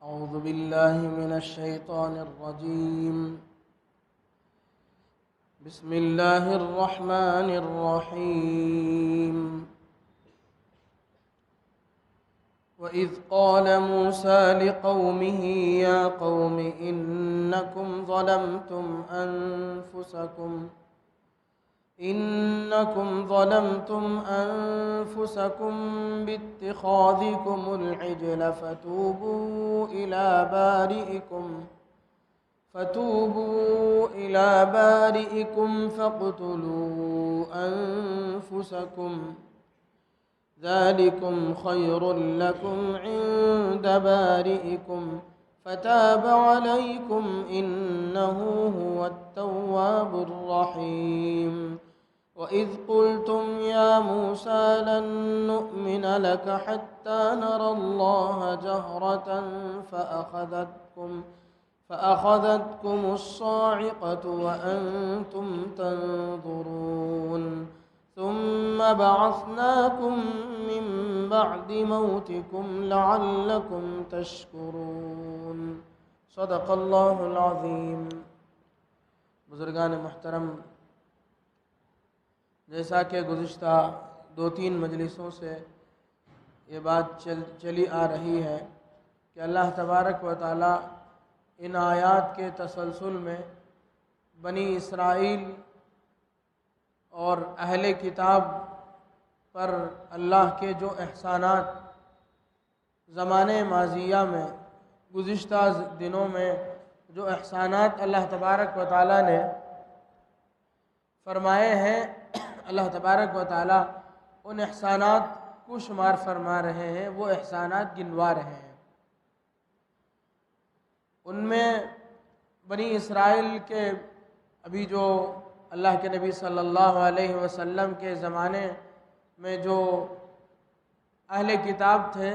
أعوذ بالله من الشيطان الرجيم. بسم الله الرحمن الرحيم. وإذ قال موسى لقومه يا قوم إنكم ظلمتم أنفسكم باتخاذكم العجل فتوبوا إلى بارئكم فاقتلوا أنفسكم ذلكم خير لكم عند بارئكم فتاب عليكم إنه هو التواب الرحيم. وإذ قلتم يا موسى لن نؤمن لك حتى نرى الله جهرة فأخذتكم الصاعقة وأنتم تنظرون ثم بعثناكم من بعد موتكم لعلكم تشكرون. صدق اللہ العظیم. بزرگان محترم، جیسا کہ گزشتہ 2-3 مجلسوں سے یہ بات چلی آ رہی ہے کہ اللہ تبارک و تعالی ان آیات کے تسلسل میں بنی اسرائیل اور اہل کتاب پر اللہ کے جو احسانات زمانے ماضیہ میں گزشتہ دنوں میں جو احسانات اللہ تبارک و تعالی نے فرمائے ہیں، اللہ تبارک و تعالی ان احسانات کو شمار فرما رہے ہیں، وہ احسانات گنوا رہے ہیں. ان میں بنی اسرائیل کے ابھی جو اللہ کے نبی صلی اللہ علیہ وسلم کے زمانے میں جو اہل کتاب تھے،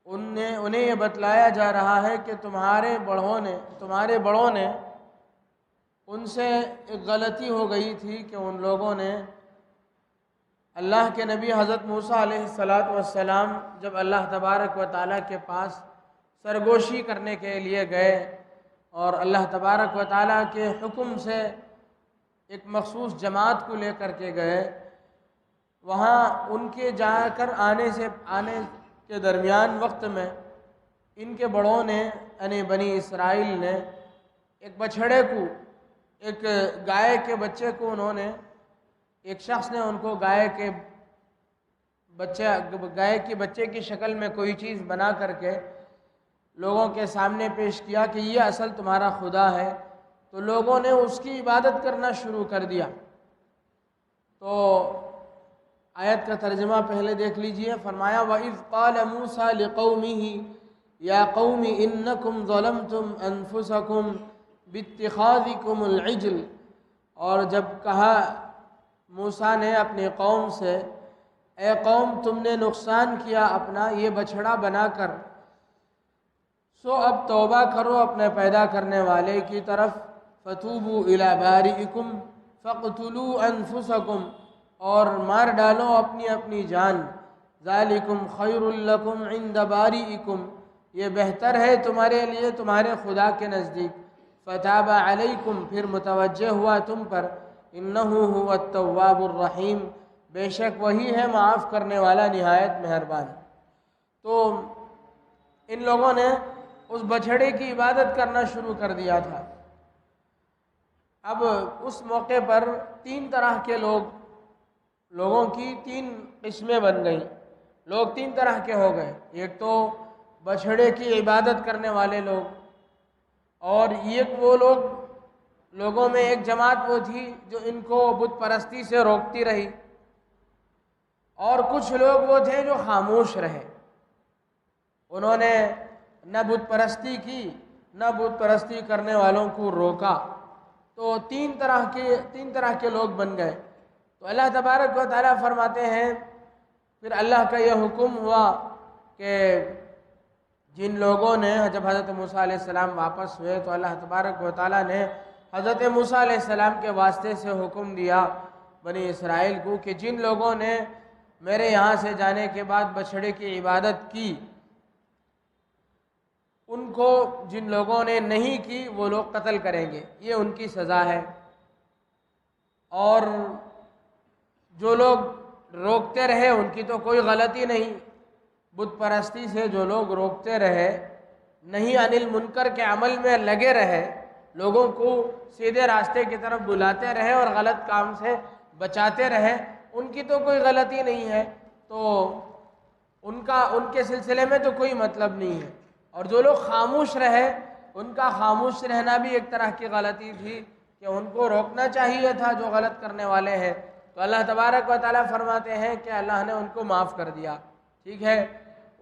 انہیں یہ بتلایا جا رہا ہے کہ تمہارے بڑوں نے ان سے ایک غلطی ہو گئی تھی کہ ان لوگوں نے اللہ کے نبی حضرت موسیٰ علیہ السلام جب اللہ تبارک و تعالیٰ کے پاس سرگوشی کرنے کے لیے گئے اور اللہ تبارک و تعالیٰ کے حکم سے ایک مخصوص جماعت کو لے کر کے گئے، وہاں ان کے جا کر آنے کے درمیان وقت میں ان کے بڑوں نے یعنی بنی اسرائیل نے ایک بچھڑے کو، ایک گائے کے بچے کو ایک شخص نے ان کو گائے کے بچے کی شکل میں کوئی چیز بنا کر کے لوگوں کے سامنے پیش کیا کہ یہ اصل تمہارا خدا ہے، تو لوگوں نے اس کی عبادت کرنا شروع کر دیا. تو آیت کا ترجمہ پہلے دیکھ لیجئے. فرمایا وَإِذْ قَالَ مُوسَى لِقَوْمِهِ يَا قَوْمِ إِنَّكُمْ ظَلَمْتُمْ أَنفُسَكُمْ بِاتِّخَاذِكُمُ الْعِجْلِ، اور جب کہا موسیٰ نے اپنی قوم سے، اے قوم تم نے نقصان کیا اپنا یہ بچھڑا بنا کر، سو اب توبہ کرو اپنے پیدا کرنے والے کی طرف. فَتُوبُوا إِلَى بَارِئِكُمْ فَاقْتُلُوا أَنفُسَكُمْ، اور مار ڈالو اپنی جان. ذَلِكُمْ خَيْرٌ لَكُمْ عِنْدَ بَارِئِكُمْ، یہ بہتر ہے تمہارے لیے تمہارے خدا کے نزدیک. فَتَابَ عَلَيْكُمْ، پھر متوجہ ہوا تم پر. إِنَّهُ هُوَ التَّوَّابُ الرَّحِيمُ، بے شک وہی ہے معاف کرنے والا نہایت مہربان. تو ان لوگوں نے اس بچھڑے کی عبادت کرنا شروع کر دیا تھا. اب اس موقع پر 3 طرح کے لوگوں کی 3 قسمیں بن گئیں. لوگ 3 طرح کے ہو گئے. ایک تو بچھڑے کی عبادت کرنے والے لوگ، اور وہ لوگوں میں ایک جماعت وہ تھی جو ان کو بت پرستی سے روکتی رہی، اور کچھ لوگ وہ تھے جو خاموش رہے. انہوں نے نہ بت پرستی کی نہ بت پرستی کرنے والوں کو روکا. تو 3 طرح کے لوگ بن گئے. تو اللہ تبارک و تعالیٰ فرماتے ہیں پھر اللہ کا یہ حکم ہوا کہ جن لوگوں نے جب حضرت موسیٰ علیہ السلام واپس ہوئے تو اللہ تبارک و تعالیٰ نے حضرت موسیٰ علیہ السلام کے واسطے سے حکم دیا بنی اسرائیل کو کہ جن لوگوں نے میرے یہاں سے جانے کے بعد بچھڑے کی عبادت کی ان کو جن لوگوں نے نہیں کی وہ لوگ قتل کریں گے، یہ ان کی سزا ہے۔ اور جو لوگ روکتے رہے ان کی تو کوئی غلطی نہیں، بت پرستی سے جو لوگ روکتے رہے، نہیں عن المنکر کے عمل میں لگے رہے، لوگوں کو سیدھے راستے کی طرف بلاتے رہے اور غلط کام سے بچاتے رہے، ان کی تو کوئی غلطی نہیں ہے، تو ان کے سلسلے میں تو کوئی مطلب نہیں ہے۔ اور جو لوگ خاموش رہے ان کا خاموش رہنا بھی ایک طرح کی غلطی تھی کہ ان کو روکنا چاہیے تھا جو غلط کرنے والے ہیں۔ تو اللہ تبارک و تعالیٰ فرماتے ہیں کہ اللہ نے ان کو معاف کر دیا، ٹھیک ہے،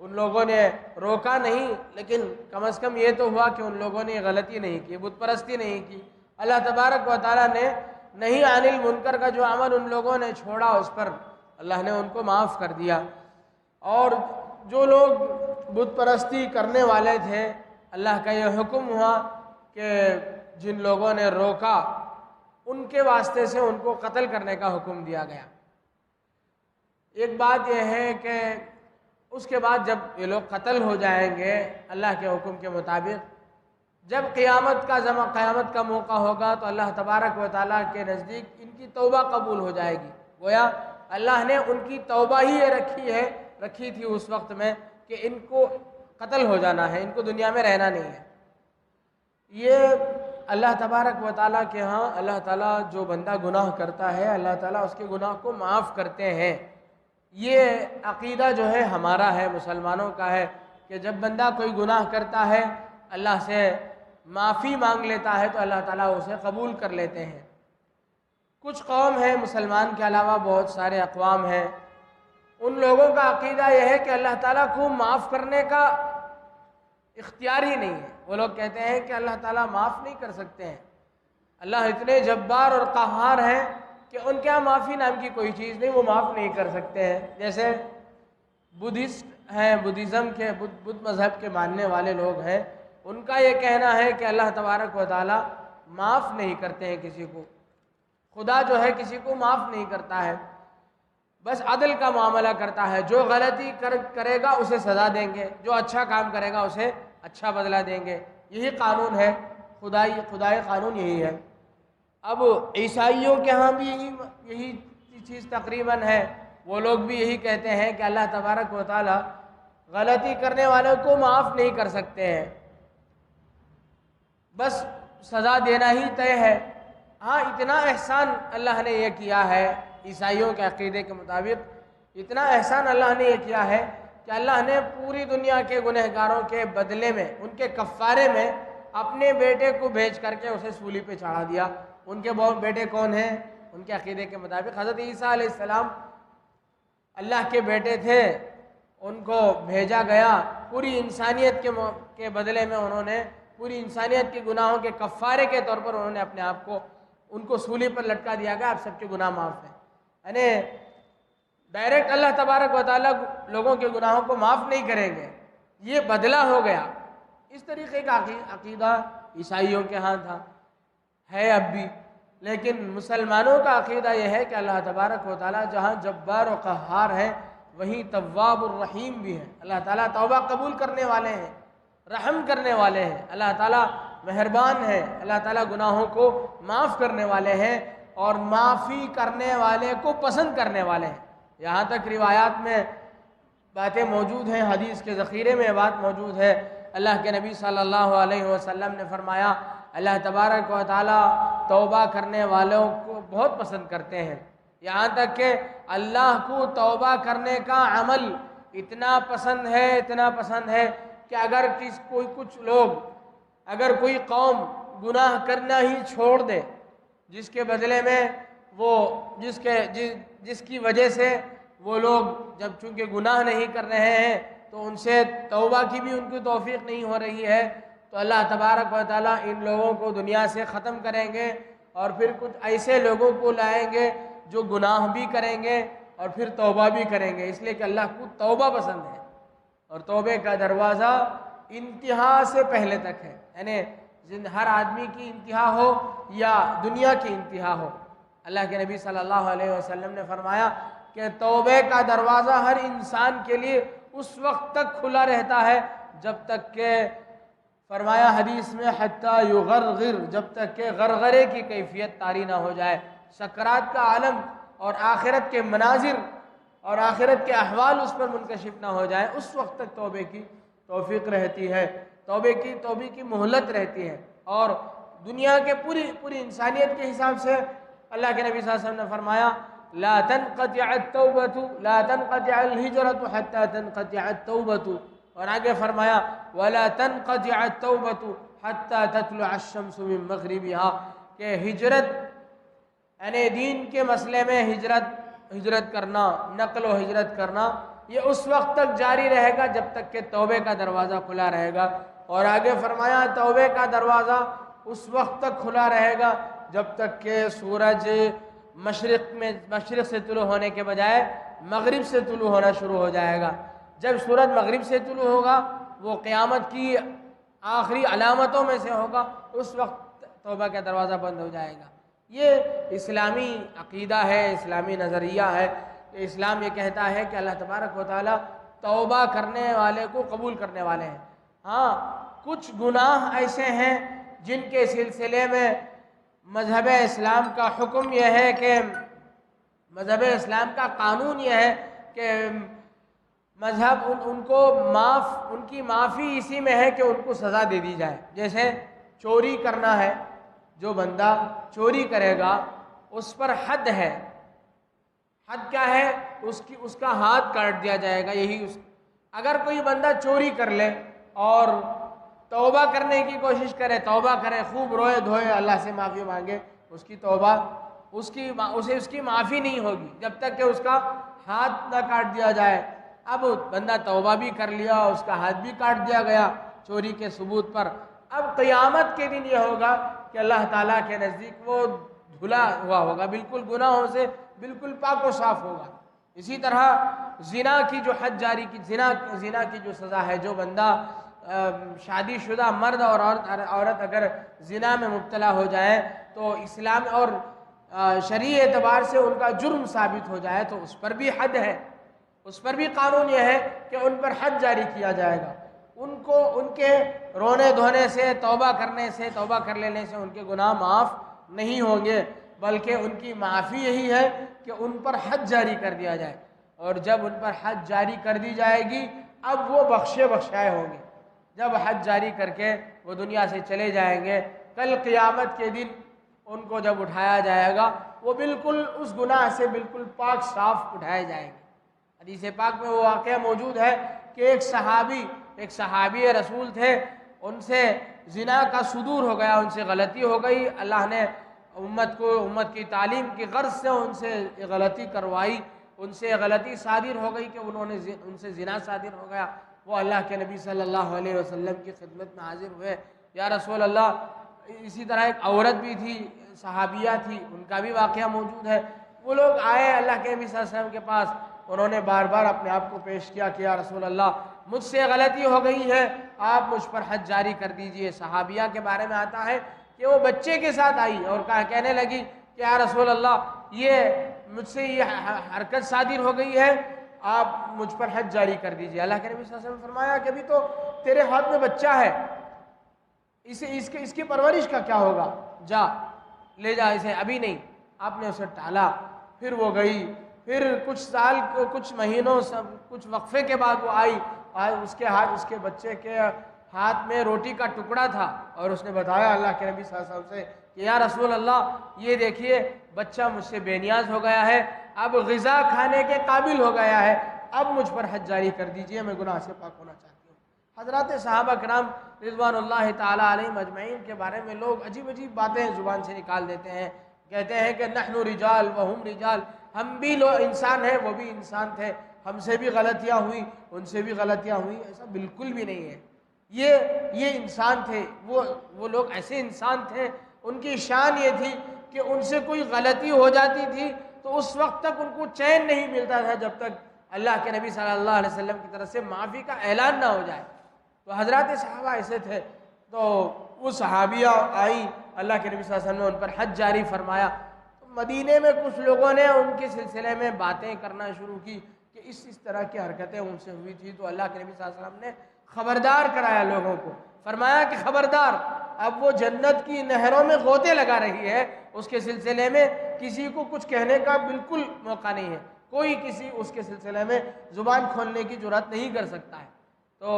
ان لوگوں نے روکا نہیں، لیکن کم از کم یہ تو ہوا کہ ان لوگوں نے غلطی نہیں کی، بت پرستی نہیں کی۔ اللہ تبارک و تعالیٰ نے نہیں عن المنکر کا جو عمل ان لوگوں نے چھوڑا اس پر اللہ نے ان کو معاف کر دیا۔ اور جو لوگ بت پرستی کرنے والے تھے، اللہ کا یہ حکم ہوا کہ جن لوگوں نے روکا ان کے واسطے سے ان کو قتل کرنے کا حکم دیا گیا۔ ایک بات یہ ہے کہ اس کے بعد جب یہ لوگ قتل ہو جائیں گے اللہ کے حکم کے مطابق، جب قیامت کا موقع ہوگا تو اللہ تبارک و تعالیٰ کے نزدیک ان کی توبہ قبول ہو جائے گی۔ گویا اللہ نے ان کی توبہ ہی یہ رکھی تھی اس وقت میں کہ ان کو قتل ہو جانا ہے، ان کو دنیا میں رہنا نہیں ہے۔ یہ اللہ تبارک و تعالیٰ کے ہاں اللہ تعالیٰ جو بندہ گناہ کرتا ہے اللہ تعالیٰ اس کے گناہ کو معاف کرتے ہیں۔ یہ عقیدہ جو ہے ہمارا ہے، مسلمانوں کا ہے، کہ جب بندہ کوئی گناہ کرتا ہے اللہ سے معافی مانگ لیتا ہے تو اللہ تعالیٰ اسے قبول کر لیتے ہیں۔ کچھ قوم ہے، مسلمان کے علاوہ بہت سارے اقوام ہیں، ان لوگوں کا عقیدہ یہ ہے کہ اللہ تعالیٰ کو معاف کرنے کا اختیار ہی نہیں ہے۔ وہ لوگ کہتے ہیں کہ اللہ تعالیٰ معاف نہیں کر سکتے ہیں، اللہ اتنے جبار اور قہار ہیں کہ ان کے یہاں معافی نام کی کوئی چیز نہیں، وہ معاف نہیں کر سکتے ہیں۔ جیسے بدھسٹ ہیں، بدھزم کے بدھ مذہب کے ماننے والے لوگ ہیں، ان کا یہ کہنا ہے کہ اللہ تبارک و تعالیٰ معاف نہیں کرتے ہیں کسی کو، خدا جو ہے کسی کو معاف نہیں کرتا ہے، بس عدل کا معاملہ کرتا ہے، جو غلطی کرے گا اسے سزا دیں گے، جو اچھا کام کرے گا اسے اچھا بدلہ دیں گے، یہی قانون ہے، خدائی قانون یہی ہے۔ اب عیسائیوں کے ہاں بھی یہی چیز تقریباً ہے، وہ لوگ بھی یہی کہتے ہیں کہ اللہ تبارک و تعالیٰ غلطی کرنے والوں کو معاف نہیں کر سکتے ہیں، بس سزا دینا ہی طے ہے۔ ہاں اتنا احسان اللہ نے یہ کیا ہے، عیسائیوں کے عقیدے کے مطابق اتنا احسان اللہ نے یہ کیا ہے کہ اللہ نے پوری دنیا کے گنہگاروں کے بدلے میں، ان کے کفارے میں اپنے بیٹے کو بھیج کر کے اسے سولی پہ چڑھا دیا۔ ان کے بیٹے کون ہیں؟ ان کے عقیدے کے مطابق حضرت عیسیٰ علیہ السلام اللہ کے بیٹے تھے، ان کو بھیجا گیا پوری انسانیت کے بدلے میں، انہوں نے پوری انسانیت کے گناہوں کے کفارے کے طور پر انہوں نے اپنے آپ کو، ان کو سولی پر لٹکا دیا گیا، آپ سب کے گناہ معاف ہیں۔ یعنی ڈائریکٹ اللہ تبارک و تعالیٰ لوگوں کے گناہوں کو معاف نہیں کریں گے، یہ بدلہ ہو گیا۔ اس طریقے کا عقیدہ عیسائیوں کے ہاں تھا، ہے اب بھی، لیکن مسلمانوں کا عقیدہ یہ ہے کہ اللہ تبارک و تعالیٰ جہاں جبار و قہار ہے وہیں تواب الرحیم بھی ہے۔ اللہ تعالیٰ توبہ قبول کرنے والے ہیں، رحم کرنے والے ہیں، اللہ تعالیٰ مہربان ہے، اللہ تعالیٰ گناہوں کو معاف کرنے والے ہیں اور معافی کرنے والے کو پسند کرنے والے ہیں۔ یہاں تک روایات میں باتیں موجود ہیں، حدیث کے ذخیرے میں بات موجود ہے، اللہ کے نبی صلی اللہ علیہ وسلم نے فرمایا اللہ تبارک و تعالیٰ توبہ کرنے والوں کو بہت پسند کرتے ہیں، یہاں تک کہ اللہ کو توبہ کرنے کا عمل اتنا پسند ہے کہ اگر کوئی قوم گناہ کرنا ہی چھوڑ دے، جس کے بدلے میں وہ جس کی وجہ سے وہ لوگ جب چونکہ گناہ نہیں کر رہے ہیں تو ان سے توبہ کی بھی ان کی توفیق نہیں ہو رہی ہے، تو اللہ تبارک و تعالیٰ ان لوگوں کو دنیا سے ختم کریں گے اور پھر کچھ ایسے لوگوں کو لائیں گے جو گناہ بھی کریں گے اور پھر توبہ بھی کریں گے، اس لیے کہ اللہ کو توبہ پسند ہے اور توبے کا دروازہ انتہا سے پہلے تک ہے، یعنی ہر آدمی کی انتہا ہو یا دنیا کی انتہا ہو، اللہ کے نبی صلی اللہ علیہ وسلم نے فرمایا کہ توبے کا دروازہ ہر انسان کے لیے اس وقت تک کھلا رہتا ہے جب تک کہ فرمایا حدیث میں حتیٰ یغرغر، جب تک کہ غرغرے کی کیفیت طاری نہ ہو جائے، سکرات کا عالم اور آخرت کے مناظر اور آخرت کے احوال اس پر منکشف نہ ہو جائیں، اس وقت تک توبے کی توفیق رہتی ہے، توبے کی مہلت رہتی ہے۔ اور دنیا کے پوری انسانیت کے حساب سے اللہ کے نبی صلی اللہ علیہ وسلم نے فرمایا لا تنقطع التوبة لا تنقطع الہجرة حتى تنقطع التوبة، اور آگے فرمایا ولا تنقطع التوبة حتى تطلع الشمس من مغربها، کہ ہجرت یعنی دین کے مسئلے میں ہجرت کرنا، نقل و ہجرت کرنا، یہ اس وقت تک جاری رہے گا جب تک کہ توبے کا دروازہ کھلا رہے گا۔ اور آگے فرمایا توبے کا دروازہ اس وقت تک کھلا رہے گا جب تک کہ سورج مشرق سے طلوع ہونے کے بجائے مغرب سے طلوع ہونا شروع ہو جائے گا۔ جب سورج مغرب سے طلوع ہوگا وہ قیامت کی آخری علامتوں میں سے ہوگا، اس وقت توبہ کا دروازہ بند ہو جائے گا۔ یہ اسلامی عقیدہ ہے، اسلامی نظریہ ہے کہ اسلام یہ کہتا ہے کہ اللہ تبارک و تعالیٰ توبہ کرنے والے کو قبول کرنے والے ہیں۔ ہاں، کچھ گناہ ایسے ہیں جن کے سلسلے میں مذہب اسلام کا حکم یہ ہے کہ مذہب اسلام کا قانون یہ ہے کہ مذہب ان کی معافی اسی میں ہے کہ ان کو سزا دے دی جائے۔ جیسے چوری کرنا ہے، جو بندہ چوری کرے گا اس پر حد ہے۔ حد کیا ہے؟ اس کا ہاتھ کاٹ دیا جائے گا۔ اگر کوئی بندہ چوری کر لے اور توبہ کرنے کی کوشش کرے، توبہ کرے، خوب روئے دھوئے اللہ سے معافی مانگے، اس کی توبہ اس کی معافی نہیں ہوگی جب تک کہ اس کا ہاتھ نہ کاٹ دیا جائے۔ اب بندہ توبہ بھی کر لیا، اس کا ہاتھ بھی کاٹ دیا گیا چوری کے ثبوت پر، اب قیامت کے دن یہ ہوگا کہ اللہ تعالیٰ کے نزدیک وہ دھلا ہوا ہوگا، بالکل گناہوں سے بالکل پاک و صاف ہوگا۔ اسی طرح زنا کی جو حد جاری کی، زنا کی جو سزا ہے، جو بندہ شادی شدہ مرد اور عورت اگر زنا میں مبتلا ہو جائے تو اسلام اور شرعی اعتبار سے ان کا جرم ثابت ہو جائے تو اس پر بھی حد ہے، اس پر بھی قانون یہ ہے کہ ان پر حد جاری کیا جائے گا۔ ان کے رونے دھونے سے، توبہ کرنے سے، توبہ کر لینے سے ان کے گناہ معاف نہیں ہوں گے، بلکہ ان کی معافی یہی ہے کہ ان پر حد جاری کر دیا جائے۔ اور جب ان پر حد جاری کر دی جائے گی اب وہ بخشائے ہوں گے۔ جب حد جاری کر کے وہ دنیا سے چلے جائیں گے، کل قیامت کے دن ان کو جب اٹھایا جائے گا وہ بالکل اس گناہ سے بالکل پاک صاف اٹھائے جائیں گے۔ حدیث پاک میں وہ واقعہ موجود ہے کہ ایک صحابی رسول تھے، ان سے زنا کا صدور ہو گیا، ان سے غلطی ہو گئی، اللہ نے امت کی تعلیم کی غرض سے ان سے غلطی کروائی، ان سے غلطی صادر ہو گئی کہ ان سے زنا صادر ہو گیا۔ وہ اللہ کے نبی صلی اللہ علیہ وسلم کی خدمت میں حاضر ہوئے، یا رسول اللہ۔ اسی طرح ایک عورت بھی تھی، صحابیہ تھی، ان کا بھی واقعہ موجود ہے۔ وہ لوگ آئے اللہ کے نبی صلی اللہ علیہ وسلم کے پاس، انہوں نے بار بار اپنے آپ کو پیش کیا کہ یا رسول اللہ مجھ سے غلطی ہو گئی ہے، آپ مجھ پر حد جاری کر دیجئے۔ صحابیہ کے بارے میں آتا ہے کہ وہ بچے کے ساتھ آئی اور کہنے لگی کہ یا رسول اللہ مجھ سے یہ حرکت صادر ہو گئی ہے، آپ مجھ پر حد جاری کر دیجئے۔ اللہ کے نبی صلی اللہ علیہ وسلم نے فرمایا کہ ابھی تو تیرے ہاتھ میں بچہ ہے، اس کی پرورش کا کیا ہوگا، جا لے جا اسے، ابھی نہیں۔ آپ نے اسے ٹالا، پھر وہ گئی، پھر کچھ مہینوں کچھ وقفے کے بعد وہ آئی، اس کے بچے کے ہاتھ میں روٹی کا ٹکڑا تھا، اور اس نے بتایا اللہ کے نبی صلی اللہ علیہ وسلم سے کہ یا رسول اللہ یہ دیکھیے بچہ مجھ سے بے نیاز ہو گیا ہے، اب غذا کھانے کے قابل ہو گیا ہے، اب مجھ پر حد جاری کر دیجئے، میں گناہ سے پاک ہونا چاہتی ہوں۔ حضرات صحابہ کرام رضوان اللہ تعالیٰ علیہم اجمعین کے بارے میں لوگ عجیب باتیں زبان سے نکال دیتے ہیں، کہتے ہیں کہ نحن رجال وہم رجال، ہم بھی انسان ہیں، وہ بھی انسان تھے، ہم سے بھی غلطیاں ہوئیں، ان سے بھی غلطیاں ہوئیں۔ ایسا بالکل بھی نہیں ہے۔ یہ انسان تھے، وہ لوگ ایسے انسان تھے، ان کی شان یہ تھی کہ ان سے کوئی غلطی ہو جاتی تھی تو اس وقت تک ان کو چین نہیں ملتا تھا جب تک اللہ کے نبی صلی اللہ علیہ وسلم کی طرف سے معافی کا اعلان نہ ہو جائے۔ تو حضرات صحابہ ایسے تھے، تو وہ صحابیہ آئیں، اللہ کے نبی صلی اللہ علیہ وسلم نے ان پر حد جاری فرمایا۔ تو مدینے میں کچھ لوگوں نے ان کے سلسلے میں باتیں کرنا شروع کی کہ اس طرح کی حرکتیں ان سے ہوئی تھی، تو اللہ کے نبی صلی اللہ علیہ وسلم نے خبردار کرایا لوگوں کو، فرمایا کہ خبردار، اب وہ جنت کی نہروں میں غوطے لگا رہی ہے، اس کے سلسلے میں کسی کو کچھ کہنے کا بالکل موقع نہیں ہے، کوئی کسی اس کے سلسلے میں زبان کھولنے کی جرات نہیں کر سکتا ہے۔ تو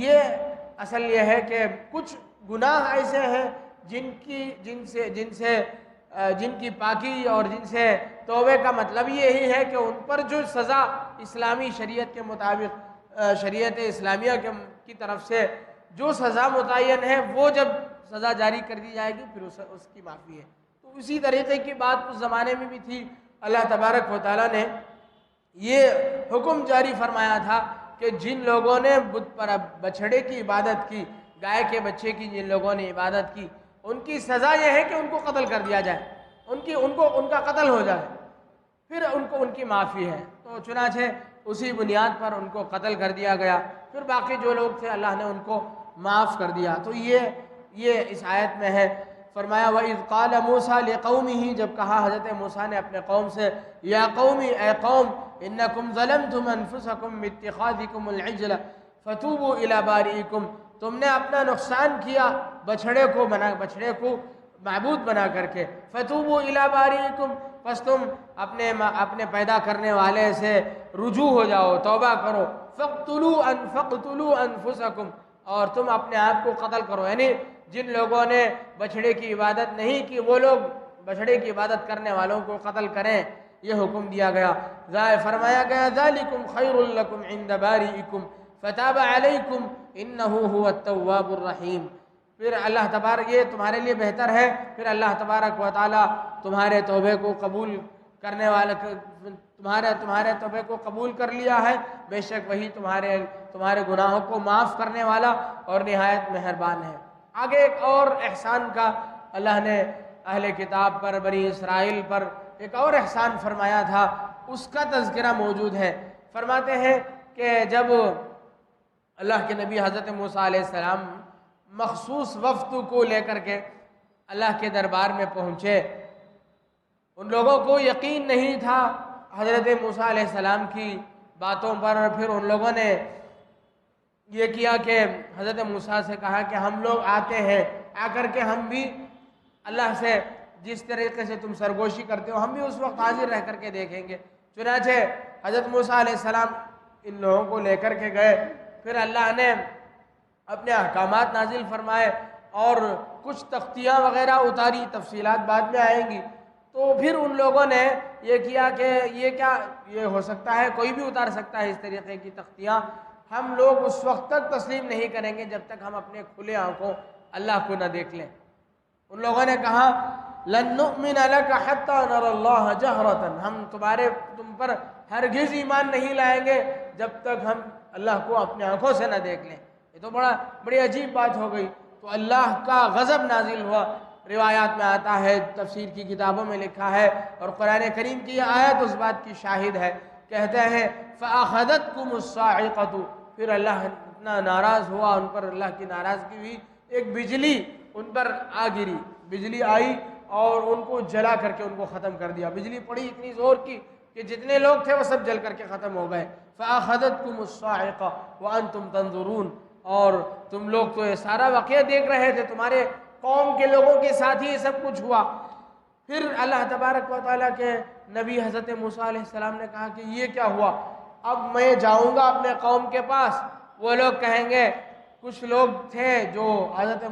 یہ اصل یہ ہے کہ کچھ گناہ ایسے ہیں جن کی پاکی اور جن سے توبے کا مطلب یہی ہے کہ ان پر جو سزا اسلامی شریعت کے مطابق، شریعت اسلامیہ کی طرف سے جو سزا متعین ہے، وہ جب سزا جاری کر دی جائے گی پھر اس کی معافی ہے۔ تو اسی طریقے کی بات اس زمانے میں بھی تھی۔ اللہ تبارک و تعالیٰ نے یہ حکم جاری فرمایا تھا کہ جن لوگوں نے بت پر بچھڑے کی عبادت کی، گائے کے بچے کی جن لوگوں نے عبادت کی، ان کی سزا یہ ہے کہ ان کو قتل کر دیا جائے، ان کا قتل ہو جائے، پھر ان کی معافی ہے۔ تو چنانچہ اسی بنیاد پر ان کو قتل کر دیا گیا، پھر باقی جو لوگ تھے اللہ نے ان کو معاف کر دیا۔ تو یہ اس آیت میں ہے۔ فرمایا وَإِذْ قَالَ مُوسَىٰ لِقَوْمِهِ، جب کہا حضرت موسیٰ نے اپنے قوم سے، یا قومی، اے قوم، انکم ظلمتم انفسکم باتخاذکم العجل فتوبوا الی بارئکم، تم نے اپنا نقصان کیا بچھڑے کو معبود بنا کر کے، فتوبوا الی بارئکم، پس تم اپنے پیدا کرنے والے سے رجوع ہو جاؤ، توبہ کرو، فاقتلوا انفسکم، اور تم اپنے آپ کو قتل کرو، یعنی جن لوگوں نے بچھڑے کی عبادت نہیں کی وہ لوگ بچھڑے کی عبادت کرنے والوں کو قتل کریں، یہ حکم دیا گیا۔ فرمایا گیا ذالکم خیر لکم عند بارئکم فتاب علیکم انہ هو التواب الرحیم، پھر اللہ تبارک، یہ تمہارے لیے بہتر ہے، پھر اللہ تبارک و تعالی تمہارے توبے کو قبول کرنے والا، تمہارے توبے کو قبول کر لیا ہے، بے شک وہی تمہارے گناہوں کو معاف کرنے والا اور نہایت مہربان ہے۔ آگے ایک اور احسان کا اللہ نے اہل کتاب پر، بنی اسرائیل پر ایک اور احسان فرمایا تھا، اس کا تذکرہ موجود ہے۔ فرماتے ہیں کہ جب اللہ کے نبی حضرت موسیٰ علیہ السلام مخصوص وفد کو لے کر کے اللہ کے دربار میں پہنچے، ان لوگوں کو یقین نہیں تھا حضرت موسیٰ علیہ السلام کی باتوں پر۔ پھر ان لوگوں نے یہ کیا کہ حضرت موسیٰ سے کہا کہ ہم لوگ آتے ہیں، آ کر کے ہم بھی اللہ سے جس طریقے سے تم سرگوشی کرتے ہو ہم بھی اس وقت حاضر رہ کر کے دیکھیں گے۔ چنانچہ حضرت موسیٰ علیہ السلام ان لوگوں کو لے کر کے گئے، پھر اللہ نے اپنے احکامات نازل فرمائے اور کچھ تختیاں وغیرہ اتاری، تفصیلات بعد میں آئیں گی۔ تو پھر ان لوگوں نے یہ کیا کہ یہ ہو سکتا ہے، کوئی بھی اتار سکتا ہے اس طریقے کی تختیاں، ہم لوگ اس وقت تک تسلیم نہیں کریں گے جب تک ہم اپنے کھلے آنکھوں اللہ کو نہ دیکھ لیں۔ ان لوگوں نے کہا لن نؤمن لك حتى نرى الله جهرة، ہم تم پر ہرگز ایمان نہیں لائیں گے جب تک ہم اللہ کو اپنے آنکھوں سے نہ دیکھ لیں۔ یہ تو بڑی عجیب بات ہو گئی۔ تو اللہ کا غضب نازل ہوا، روایات میں آتا ہے، تفسیر کی کتابوں میں لکھا ہے، اور قرآن کریم کی یہ آیت اس بات کی شاہد ہے۔ کہتے ہیں فَأَخَذَتْكُمُ الصَّاعِقَةُ، پھر اللہ اتنا ناراض ہوا، ان پر اللہ کی ناراضگی ہوئی، ایک بجلی ان پر آ گری، بجلی آئی اور ان کو جلا کر کے ان کو ختم کر دیا۔ بجلی پڑی اتنی زور کی کہ جتنے لوگ تھے وہ سب جل کر کے ختم ہو گئے۔ فَأَخَذَتْكُمُ الصَّاعِقَةُ وَأَنْتُمْ تَنظُرُونَ، اور تم لوگ تو یہ سارا واقعہ دیکھ رہے تھے، تمہارے قوم کے لوگوں کے ساتھ ہی یہ سب کچھ ہوا۔ پھر اللہ تبارک و تعالیٰ کے نبی حضرت موسیٰ علیہ السلام نے کہا کہ یہ کیا ہوا، اب میں جاؤں گا اپنے قوم کے پاس، وہ لوگ کہیں گے، کچھ لوگ تھے جو حضرت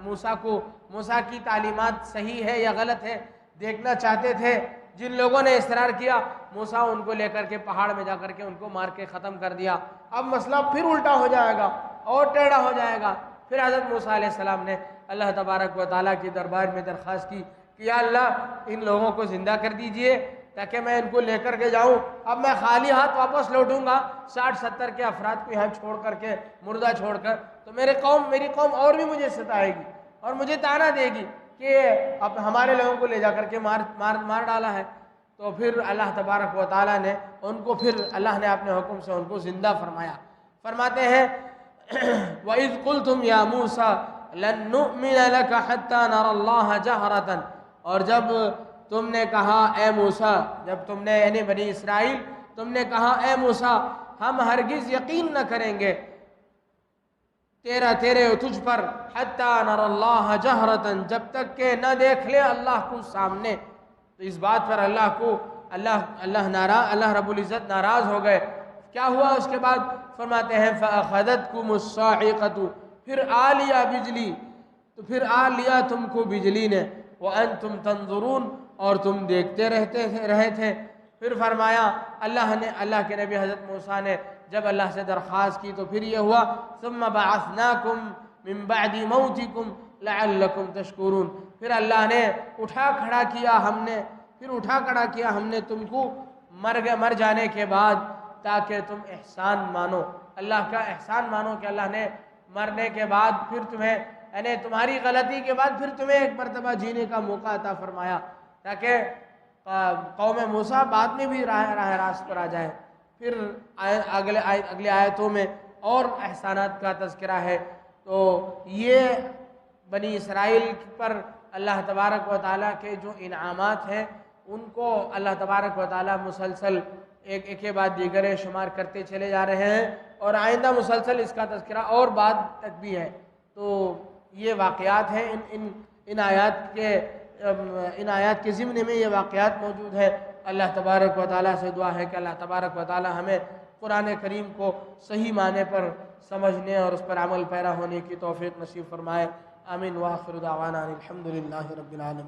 موسیٰ کی تعلیمات صحیح ہے یا غلط ہے دیکھنا چاہتے تھے، جن لوگوں نے اصرار کیا، موسیٰ ان کو لے کر کے پہاڑ میں جا کر کے ان کو مار کے ختم کر دیا۔ اب مسئلہ پھر الٹا ہو جائے گا اور ٹیڑھا ہو جائے گا۔ پھر حضرت موسیٰ علیہ السلام نے اللہ تبارک و تعالیٰ کے دربار میں درخواست کی کہ یا اللہ ان لوگوں کو زندہ کر دیجئے تاکہ میں ان کو لے کر کے جاؤں، اب میں خالی ہاتھ واپس لوٹوں گا 60-70 کے افراد کو یہاں چھوڑ کر کے، مردہ چھوڑ کر، تو میری قوم اور بھی مجھے ستائے گی اور مجھے طعنہ دے گی کہ اب ہمارے لوگوں کو لے جا کر کے مار ڈالا ہے۔ تو پھر اللہ تبارک و تعالیٰ نے ان کو، پھر اللہ نے اپنے حکم سے ان کو زندہ فرمایا۔ فرماتے ہیں وَإِذْ قُلْتُمْ يَا مُوسَىٰ لَن نُؤْمِنَ لَكَ حَتَّى نَرَى اللَّهَ جَهْرَةً، اور جب تم نے کہا اے موسیٰ، جب تم نے یعنی بنی اسرائیل تم نے کہا اے موسیٰ ہم ہرگز یقین نہ کریں گے تیرے تجھ پر حتی نر اللہ جہرتن، جب تک کہ نہ دیکھ لے اللہ کو سامنے۔ تو اس بات پر اللہ رب العزت ناراض ہو گئے۔ کیا ہوا اس کے بعد؟ فرماتے ہیں فَأَخَذَتْكُمُ الصَّاعِقَةُ، پھر آ لیا بجلی، تو پھر آ لیا تم کو بجلی نے، وَأَنْتُمْ تَنْظُرُونَ، اور تم دیکھتے رہے تھے۔ پھر فرمایا اللہ کے نبی حضرت موسیٰ نے جب اللہ سے درخواست کی تو پھر یہ ہوا ثُمَّ بَعَثْنَاكُمْ مِن بَعْدِ مَوْتِكُمْ لَعَلَّكُمْ تَشْكُرُونَ، پھر اللہ نے اٹھا کھڑا کیا ہم نے تم کو مر جانے کے بعد، تاکہ تم احسان مانو، اللہ کا احسان مانو کہ اللہ نے مرنے کے بعد پھر تمہیں، یعنی تمہاری غلطی کے بعد پھر تمہیں ایک مرتبہ جینے کا موقع عطا فرمایا، تاکہ قوم موسیٰ بعد میں بھی راہ راست پر آ جائے۔ پھر اگلے آیتوں میں اور احسانات کا تذکرہ ہے۔ تو یہ بنی اسرائیل پر اللہ تبارک و تعالیٰ کے جو انعامات ہیں ان کو اللہ تبارک و تعالیٰ مسلسل ایک کے بعد دیگرے شمار کرتے چلے جا رہے ہیں، اور آئندہ مسلسل اس کا تذکرہ اور بعد تک بھی ہے۔ تو یہ واقعات ہیں، ان آیات کے ضمن میں یہ واقعات موجود ہے۔ اللہ تبارک و تعالیٰ سے دعا ہے کہ اللہ تبارک و تعالیٰ ہمیں قرآن کریم کو صحیح معنی پر سمجھنے اور اس پر عمل پیرا ہونے کی توفیق نصیب فرمائے۔ آمین۔ وآخر دعوانا الحمدللہ رب العالمین۔